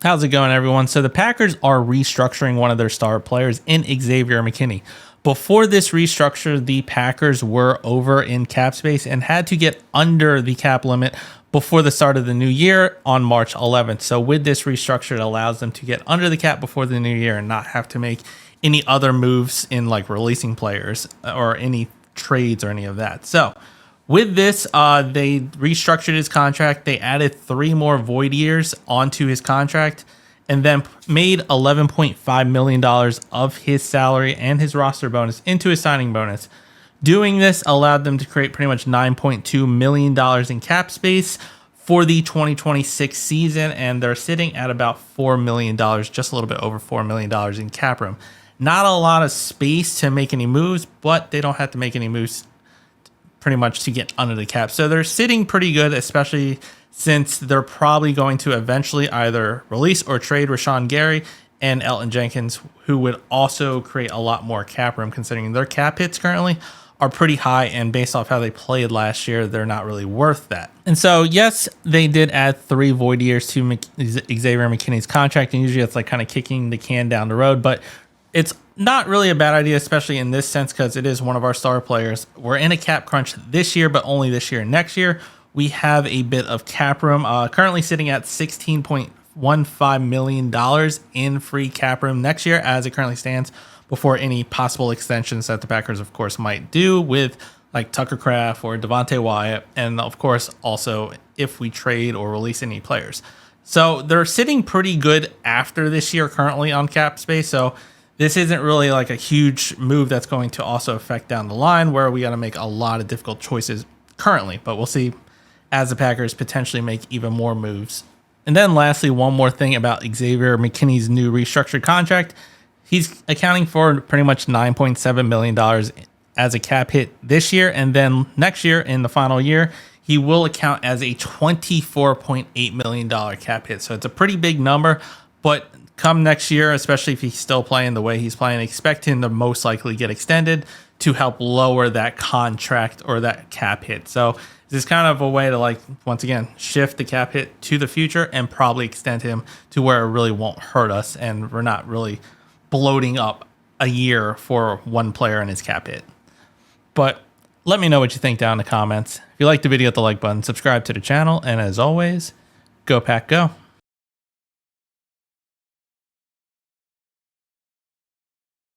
How's it going, everyone? So the Packers are restructuring one of their star players in Xavier McKinney. Before this restructure, the Packers were over in cap space and had to get under the cap limit before the start of the new year on March 11th. So with this restructure, it allows them to get under the cap before the new year and not have to make any other moves in like releasing players or any trades or any of that. So with this, they restructured his contract. They added 3 more void years onto his contract and then made $11.5 million of his salary and his roster bonus into his signing bonus. Doing this allowed them to create pretty much $9.2 million in cap space for the 2026 season, and they're sitting at about $4 million, just a little bit over $4 million in cap room. Not a lot of space to make any moves, but they don't have to make any moves pretty much to get under the cap. So they're sitting pretty good, especially since they're probably going to eventually either release or trade Rashawn Gary and Elton Jenkins, who would also create a lot more cap room considering their cap hits currently are pretty high, and based off how they played last year, they're not really worth that. And so, yes, they did add 3 void years to Xavier McKinney's contract, and usually it's like kind of kicking the can down the road, but it's not really a bad idea, especially in this sense, because it is one of our star players. We're in a cap crunch this year, but only this year and next year. We have a bit of cap room, currently sitting at $16.15 million in free cap room next year as it currently stands, before any possible extensions that the Packers, of course, might do with like Tucker Kraft or Devontae Wyatt, and of course, also if we trade or release any players. So they're sitting pretty good after this year currently on cap space, so this isn't really like a huge move that's going to also affect down the line where we got to make a lot of difficult choices currently, but we'll see as the Packers potentially make even more moves. And then lastly, one more thing about Xavier McKinney's new restructured contract. He's accounting for pretty much $9.7 million as a cap hit this year, and then next year in the final year, he will account as a $24.8 million cap hit. So it's a pretty big number, but come next year, especially if he's still playing the way he's playing, expect him to most likely get extended to help lower that contract or that cap hit. So this is kind of a way to, like, once again, shift the cap hit to the future and probably extend him to where it really won't hurt us and we're not really bloating up a year for one player and his cap hit. But let me know what you think down in the comments. If you liked the video, hit the like button, subscribe to the channel, and as always, go Pack Go.